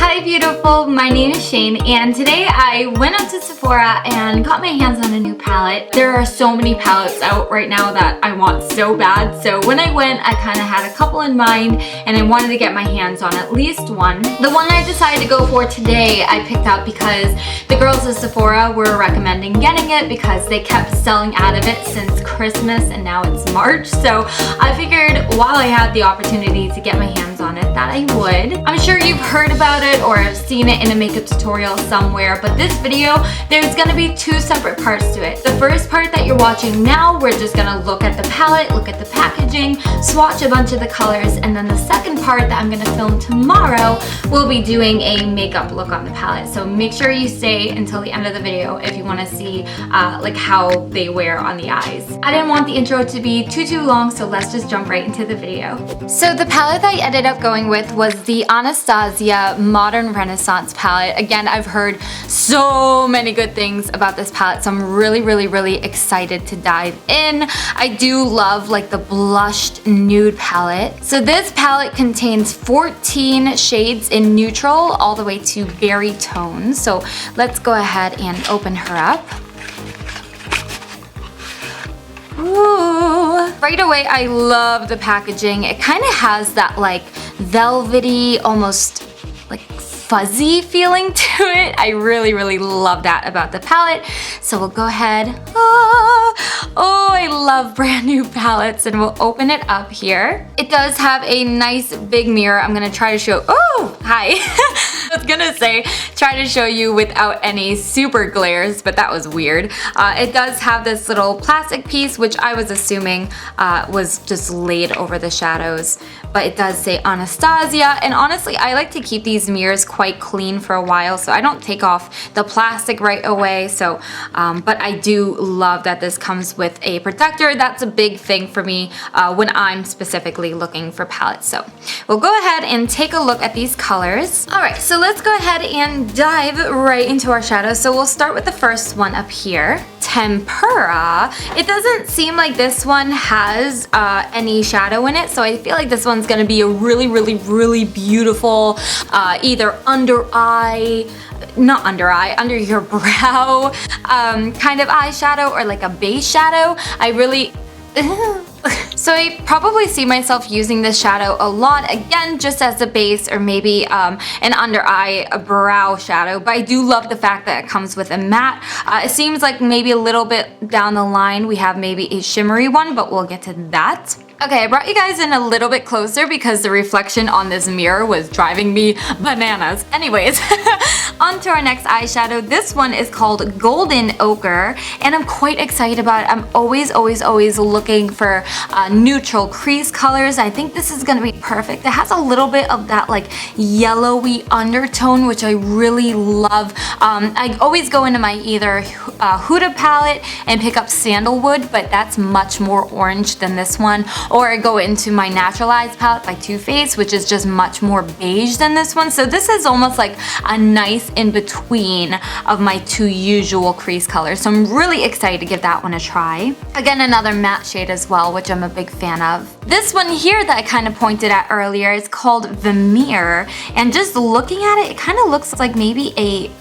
Hi beautiful, my name is Shane and today I went up to Sephora and got my hands on a new palette. There are so many palettes out right now that I want so bad, so when I went I kind of had a couple in mind and I wanted to get my hands on at least one. The one I decided to go for today I picked up because the girls at Sephora were recommending getting it because they kept selling out of it since Christmas and now it's March, so I figured while I had the opportunity to get my hands on it that I would. I'm sure you've heard about it or have seen it in a makeup tutorial somewhere, but this video, there's gonna be two separate parts to it. The first part that you're watching now, we're just gonna look at the palette, look at the packaging, swatch a bunch of the colors, and then the second part that I'm gonna film tomorrow, we'll be doing a makeup look on the palette. So make sure you stay until the end of the video if you wanna see like how they wear on the eyes. I didn't want the intro to be too long, so let's just jump right into the video. So the palette that I ended up going with was the Anastasia Modern Renaissance palette. Again, I've heard so many good things about this palette, so I'm really excited to dive in. I do love like the blushed nude palette. So this palette contains 14 shades in neutral all the way to berry tones. So let's go ahead and open her up. Ooh. Right away, I love the packaging. It kind of has that like velvety, almost like fuzzy feeling to it. I really love that about the palette. So we'll go ahead. Oh, I love brand new palettes, and we'll open it up here. It does have a nice big mirror. I'm gonna try to show, oh, hi. I was gonna say, try to show you without any super glares, but that was weird. It does have this little plastic piece, which I was assuming was just laid over the shadows, but it does say Anastasia, and honestly, I like to keep these mirrors quite clean for a while, so I don't take off the plastic right away, so, but I do love that this comes with a protector. That's a big thing for me when I'm specifically looking for palettes, so we'll go ahead and take a look at these colors. Alright, so let's go ahead and dive right into our shadows. So we'll start with the first one up here, Tempera. It doesn't seem like this one has any shadow in it, so I feel like this one's gonna be a really beautiful either under your brow kind of eyeshadow or like a base shadow. So I probably see myself using this shadow a lot, again, just as a base or maybe an under eye, a brow shadow, but I do love the fact that it comes with a matte. It seems like maybe a little bit down the line we have maybe a shimmery one, but we'll get to that. Okay, I brought you guys in a little bit closer because the reflection on this mirror was driving me bananas. Anyways, on to our next eyeshadow. This one is called Golden Ochre, and I'm quite excited about it. I'm always looking for neutral crease colors. I think this is gonna be perfect. It has a little bit of that like yellowy undertone, which I really love. I always go into my either Huda palette and pick up Sandalwood, but that's much more orange than this one. Or I go into my Naturalized palette by Too Faced, which is just much more beige than this one. So this is almost like a nice in-between of my two usual crease colors. So I'm really excited to give that one a try. Again, another matte shade as well, which I'm a big fan of. This one here that I kind of pointed at earlier is called Vermeer. And just looking at it, it kind of looks like maybe a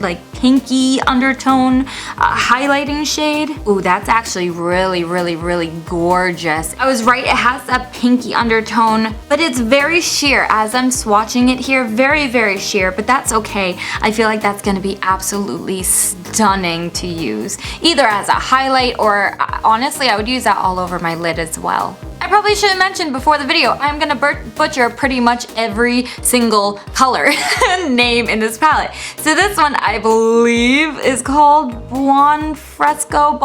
like pinky undertone highlighting shade. Ooh, that's actually really gorgeous. I was right, it has that pinky undertone, but it's very sheer. As I'm swatching it here, very sheer, but that's okay. I feel like that's gonna be absolutely stunning to use, either as a highlight or honestly, I would use that all over my lid as well. I probably should have mentioned before the video, I'm gonna butcher pretty much every single color name in this palette. So this one I believe is called Buon Fresco,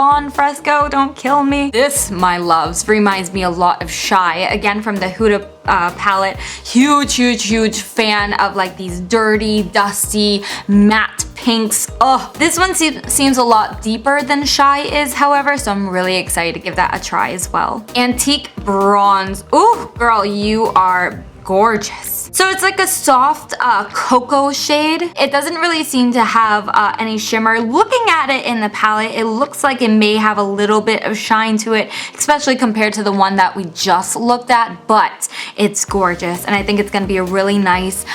don't kill me. This, my loves, reminds me a lot of Shy, again from the Huda palette. Huge fan of like these dirty, dusty, matte pinks. Oh, this one seems a lot deeper than Shy is, however, so I'm really excited to give that a try as well. Antique Bronze. Ooh, girl, you are gorgeous. this. So it's like a soft cocoa shade. It doesn't really seem to have any shimmer. Looking at it in the palette, it looks like it may have a little bit of shine to it, especially compared to the one that we just looked at, but it's gorgeous, and I think it's gonna be a really nice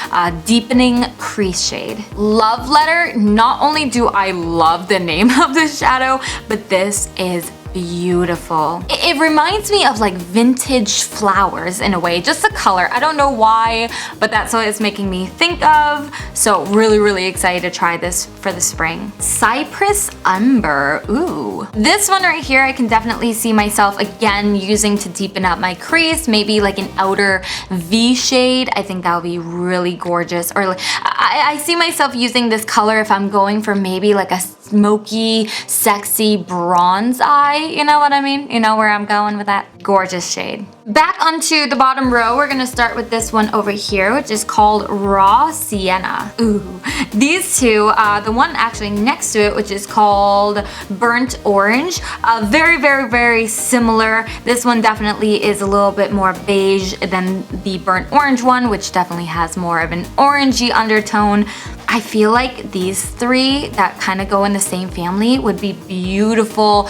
deepening crease shade. Love Letter, not only do I love the name of this shadow, but this is beautiful. It reminds me of like vintage flowers in a way, just the color. I don't know why, but that's what it's making me think of. So really excited to try this for the spring. Cyprus Umber, ooh. This one right here, I can definitely see myself again using to deepen up my crease, maybe like an outer V shade. I think that would be really gorgeous. Or I see myself using this color if I'm going for maybe like a smoky, sexy bronze eye. You know what I mean? You know where I'm going with that? Gorgeous shade. Back onto the bottom row, we're gonna start with this one over here, which is called Raw Sienna. Ooh, these two, the one actually next to it, which is called Burnt Orange, very similar. This one definitely is a little bit more beige than the Burnt Orange one, which definitely has more of an orangey undertone. I feel like these three that kind of go in the same family would be beautiful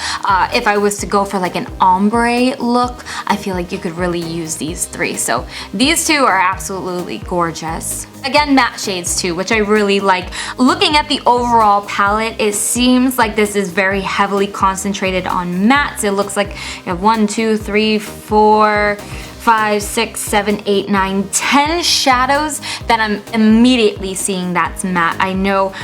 if I was to go for like an ombre look. I feel like you could really use these three. So these two are absolutely gorgeous. Again, matte shades too, which I really like. Looking at the overall palette, it seems like this is very heavily concentrated on mattes. It looks like you have 1, 2, 3, 4, 5, 6, 7, 8, 9, 10 shadows that I'm immediately seeing that's matte. I know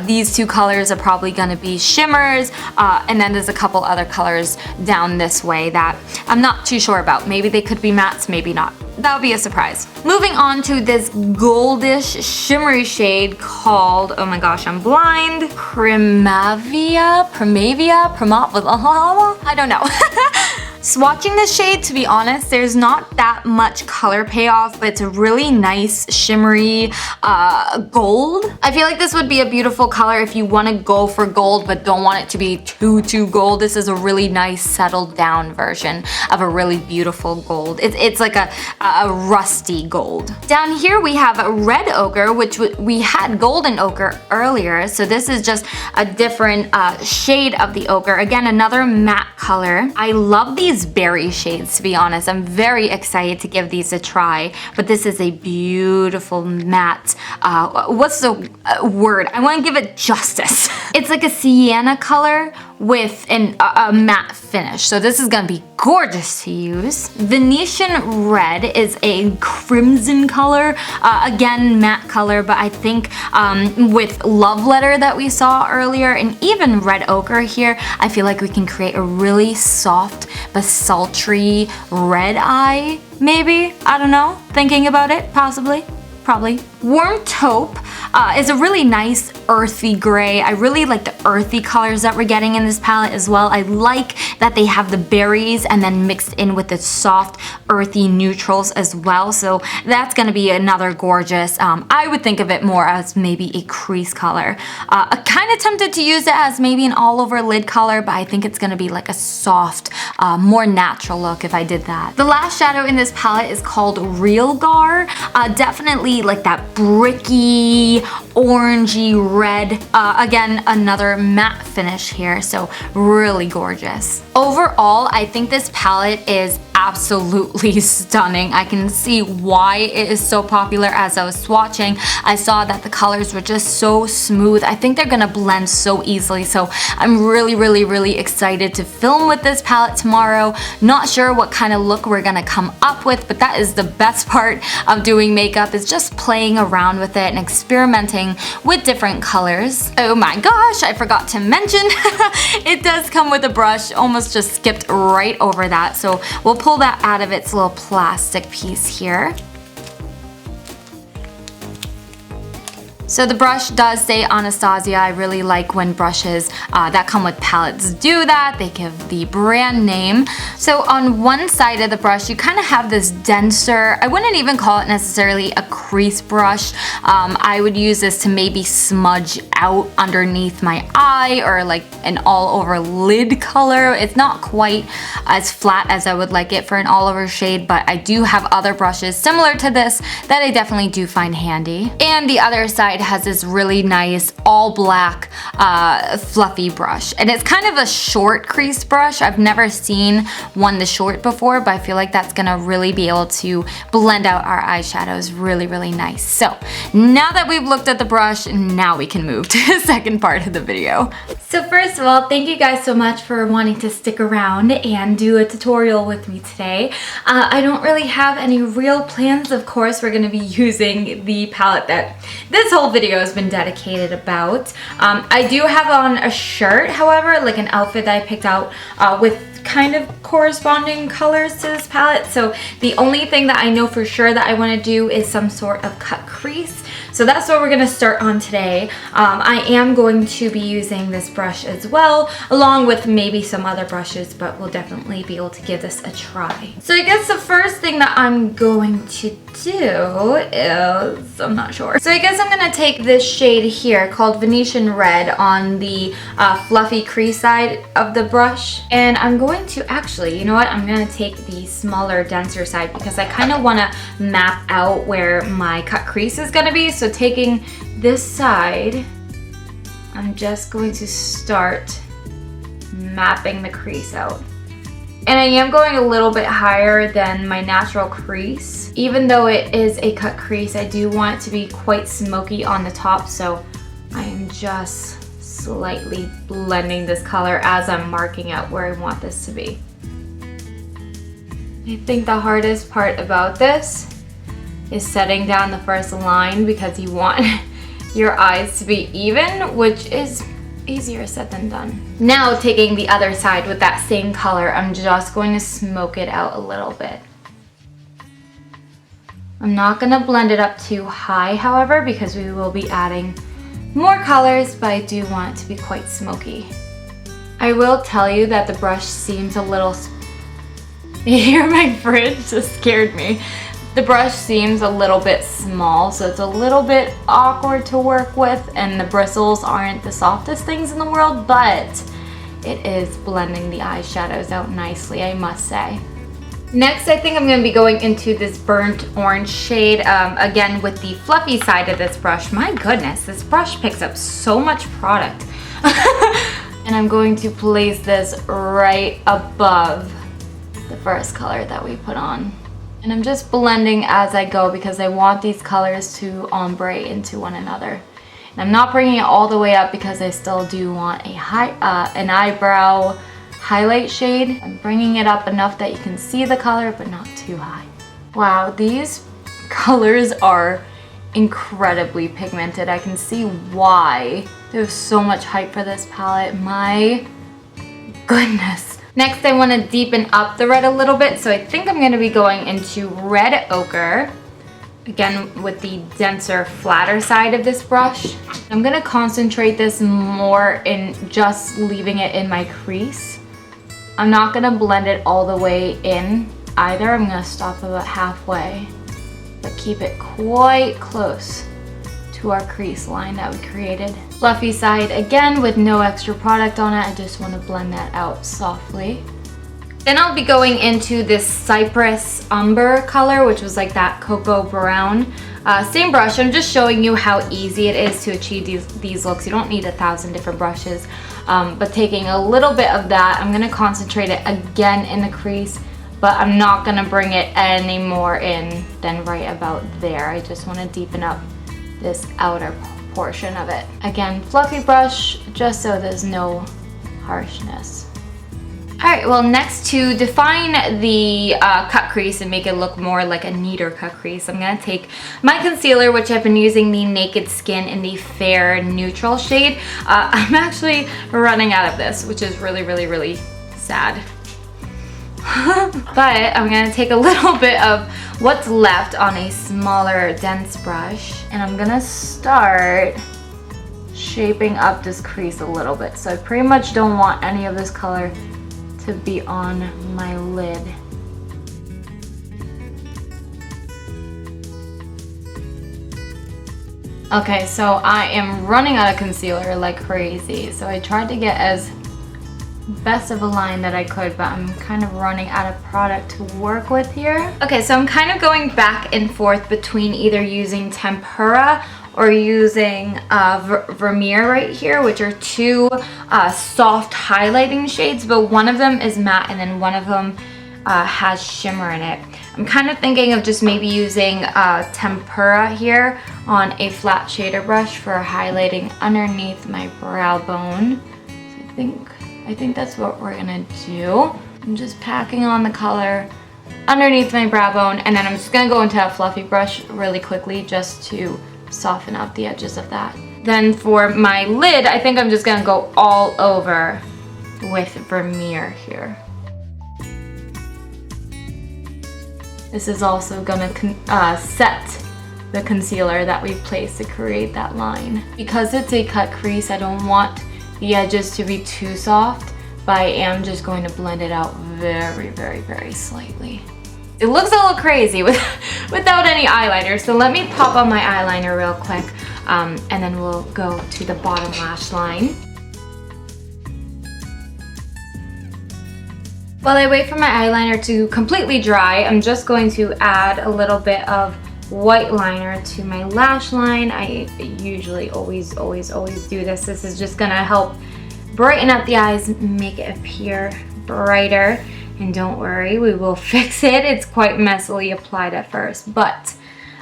these two colors are probably gonna be shimmers, and then there's a couple other colors down this way that I'm not too sure about. Maybe they could be mattes, maybe not. That would be a surprise. Moving on to this goldish shimmery shade called, oh my gosh, I'm blind, Primavera, I don't know. Swatching this shade, to be honest, there's not that much color payoff, but it's a really nice shimmery gold. I feel like this would be a beautiful color if you want to go for gold but don't want it to be too gold. This is a really nice settled down version of a really beautiful gold. It's like a rusty gold. Down here we have a red ochre, which we had golden ochre earlier, so this is just a different shade of the ochre. Again, another matte color. I love these berry shades, to be honest. I'm very excited to give these a try, but this is a beautiful matte, what's the word? I want to give it justice. It's like a sienna color with a matte finish. So this is gonna be gorgeous to use. Venetian Red is a crimson color. Again, matte color, but I think with Love Letter that we saw earlier and even Red Ochre here, I feel like we can create a really soft but sultry red eye, maybe? I don't know. Thinking about it, possibly. Probably. Warm Taupe is a really nice earthy gray. I really like the earthy colors that we're getting in this palette as well. I like that they have the berries and then mixed in with the soft earthy neutrals as well. So that's gonna be another gorgeous, I would think of it more as maybe a crease color. I'm kind of tempted to use it as maybe an all over lid color, but I think it's gonna be like a soft, more natural look if I did that. The last shadow in this palette is called Real Gar. Definitely like that bricky, orangey red. Again, another matte finish here, so really gorgeous. Overall, I think this palette is absolutely stunning. I can see why it is so popular. As I was swatching, I saw that the colors were just so smooth. I think they're gonna blend so easily, so I'm really excited to film with this palette tomorrow. Not sure what kind of look we're gonna come up with, but that is the best part of doing makeup, is just playing around with it and experimenting with different colors. Oh my gosh, I forgot to mention, it does come with a brush. Almost just skipped right over that, so we'll pull that out of its little plastic piece here. So the brush does say Anastasia. I really like when brushes that come with palettes do that. They give the brand name. So on one side of the brush, you kind of have this denser, I wouldn't even call it necessarily a crease brush. I would use this to maybe smudge out underneath my eye or like an all over lid color. It's not quite as flat as I would like it for an all over shade, but I do have other brushes similar to this that I definitely do find handy. And the other side has this really nice all black fluffy brush, and it's kind of a short crease brush. I've never seen one this short before, but I feel like that's gonna really be able to blend out our eyeshadows really nice. So now that we've looked at the brush, now we can move to the second part of the video. So first of all, thank you guys so much for wanting to stick around and do a tutorial with me today. I don't really have any real plans. Of course, we're gonna be using the palette that this whole video has been dedicated about. I do have on a shirt, however, like an outfit that I picked out with kind of corresponding colors to this palette. So the only thing that I know for sure that I want to do is some sort of cut crease. So that's what we're going to start on today. I am going to be using this brush as well, along with maybe some other brushes, but we'll definitely be able to give this a try. So I guess the first thing that I'm going to do is, I'm not sure. So I guess I'm going to take this shade here called Venetian Red on the fluffy crease side of the brush. And I'm going to actually, you know what? I'm going to take the smaller, denser side because I kind of want to map out where my cut crease is going to be. So taking this side, I'm just going to start mapping the crease out. And I am going a little bit higher than my natural crease. Even though it is a cut crease, I do want it to be quite smoky on the top, so I am just slightly blending this color as I'm marking out where I want this to be. I think the hardest part about this is setting down the first line because you want your eyes to be even, which is easier said than done. Now taking the other side with that same color, I'm just going to smoke it out a little bit. I'm not going to blend it up too high, however, because we will be adding more colors, but I do want it to be quite smoky. I will tell you that the brush seems a little... You hear my fridge? Just scared me. The brush seems a little bit small, so it's a little bit awkward to work with, and the bristles aren't the softest things in the world, but it is blending the eyeshadows out nicely, I must say. Next, I think I'm going to be going into this burnt orange shade, again with the fluffy side of this brush. My goodness, this brush picks up so much product. And I'm going to place this right above the first color that we put on. And I'm just blending as I go because I want these colors to ombre into one another. And I'm not bringing it all the way up because I still do want a an eyebrow highlight shade. I'm bringing it up enough that you can see the color, but not too high. Wow, these colors are incredibly pigmented. I can see why there's so much hype for this palette. My goodness. Next, I want to deepen up the red a little bit, so I think I'm going to be going into red ochre, again with the denser, flatter side of this brush. I'm going to concentrate this more in just leaving it in my crease. I'm not going to blend it all the way in either. I'm going to stop about halfway, but keep it quite close to our crease line that we created. Fluffy side again with no extra product on it. I just want to blend that out softly. Then I'll be going into this Cyprus Umber color, which was like that cocoa brown. Same brush. I'm just showing you how easy it is to achieve these looks. You don't need 1,000 different brushes, but taking a little bit of that, I'm going to concentrate it again in the crease, but I'm not going to bring it any more in than right about there. I just want to deepen up this outer portion of it. Again, fluffy brush, just so there's no harshness. Alright, well, next, to define the cut crease and make it look more like a neater cut crease, I'm going to take my concealer, which I've been using the Naked Skin in the Fair Neutral shade. I'm actually running out of this, which is really sad. But I'm gonna take a little bit of what's left on a smaller, dense brush, and I'm gonna start shaping up this crease a little bit. So I pretty much don't want any of this color to be on my lid. Okay, so I am running out of concealer like crazy. So I tried to get as best of a line that I could, but I'm kind of running out of product to work with here. Okay, so I'm kind of going back and forth between either using Tempera or using Vermeer right here, which are two soft highlighting shades, but one of them is matte and then one of them has shimmer in it. I'm kind of thinking of just maybe using Tempera here on a flat shader brush for highlighting underneath my brow bone. So I think that's what we're gonna do. I'm just packing on the color underneath my brow bone, and then I'm just gonna go into a fluffy brush really quickly just to soften up the edges of that. Then for my lid, I think I'm just gonna go all over with Vermeer here. This is also gonna set the concealer that we've placed to create that line. Because it's a cut crease, I don't want the edges to be too soft, but I am just going to blend it out very, very, very slightly. It looks a little crazy without any eyeliner, so let me pop on my eyeliner real quick, and then we'll go to the bottom lash line. While I wait for my eyeliner to completely dry, I'm just going to add a little bit of white liner to my lash line. I usually always do this. This is just gonna help brighten up the eyes, make it appear brighter. And don't worry, we will fix it. It's quite messily applied at first, but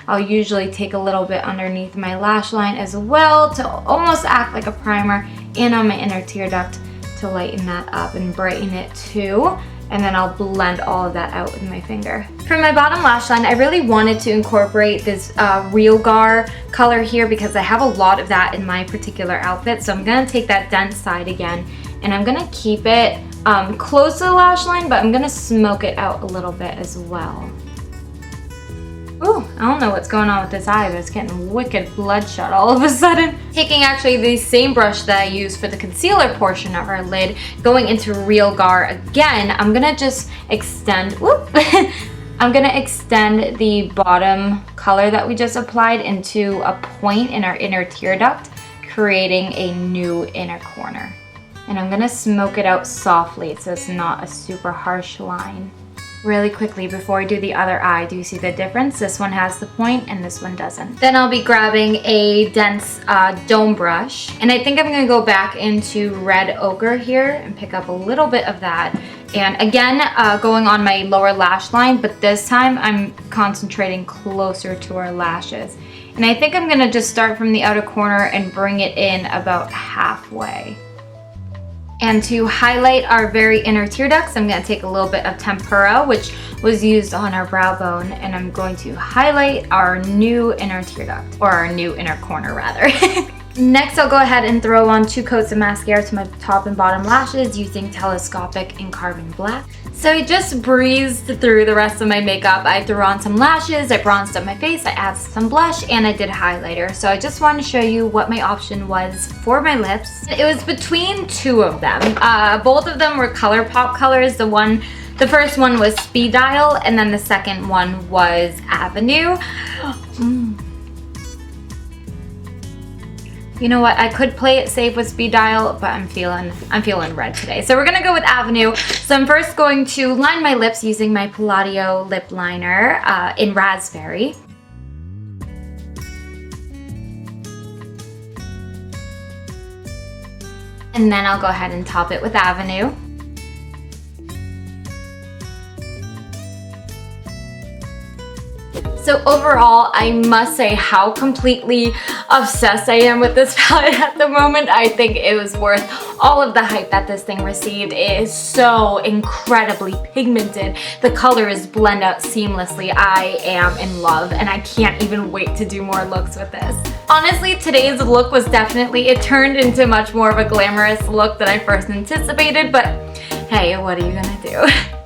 I'll usually take a little bit underneath my lash line as well to almost act like a primer, and on my inner tear duct to lighten that up and brighten it too. And then I'll blend all of that out with my finger. For my bottom lash line, I really wanted to incorporate this Real Gar color here because I have a lot of that in my particular outfit. So I'm gonna take that dense side again, and I'm gonna keep it close to the lash line, but I'm gonna smoke it out a little bit as well. Ooh, I don't know what's going on with this eye, but it's getting wicked bloodshot all of a sudden. Taking actually the same brush that I used for the concealer portion of our lid, going into Real Gar again, I'm gonna just extend, I'm gonna extend the bottom color that we just applied into a point in our inner tear duct, creating a new inner corner. And I'm gonna smoke it out softly so it's not a super harsh line. Really quickly before I do the other eye, do you see the difference? This one has the point and this one doesn't. Then I'll be grabbing a dense dome brush, and I think I'm gonna go back into red ochre here and pick up a little bit of that. And again, going on my lower lash line, but this time I'm concentrating closer to our lashes. And I think I'm gonna just start from the outer corner and bring it in about halfway. And to highlight our very inner tear ducts, I'm going to take a little bit of Tempera, which was used on our brow bone, and I'm going to highlight our new inner tear duct, or our new inner corner rather. Next, I'll go ahead and throw on 2 coats of mascara to my top and bottom lashes using Telescopic in Carbon Black. So I just breezed through the rest of my makeup. I threw on some lashes, I bronzed up my face, I added some blush, and I did highlighter. So I just wanted to show you what my option was for my lips. It was between 2 of them. Both of them were ColourPop colors. The first one was Speed Dial, and then the second one was Avenue. You know what, I could play it safe with Speed Dial, but I'm feeling red today. So we're gonna go with Avenue. So I'm first going to line my lips using my Palladio lip liner in Raspberry. And then I'll go ahead and top it with Avenue. So overall, I must say how completely obsessed I am with this palette at the moment. I think it was worth all of the hype that this thing received. It is so incredibly pigmented. The colors blend out seamlessly. I am in love, and I can't even wait to do more looks with this. Honestly, today's look was definitely, it turned into much more of a glamorous look than I first anticipated, but hey, what are you gonna do?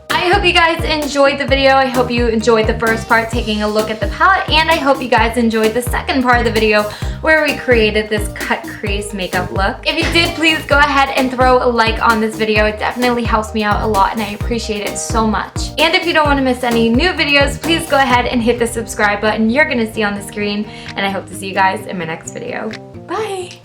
I I hope you guys enjoyed the video. I hope you enjoyed the first part taking a look at the palette, and I hope you guys enjoyed the second part of the video where we created this cut crease makeup look. If you did, please go ahead and throw a like on this video. It definitely helps me out a lot and I appreciate it so much. And if you don't want to miss any new videos, please go ahead and hit the subscribe button you're going to see on the screen, and I hope to see you guys in my next video. Bye!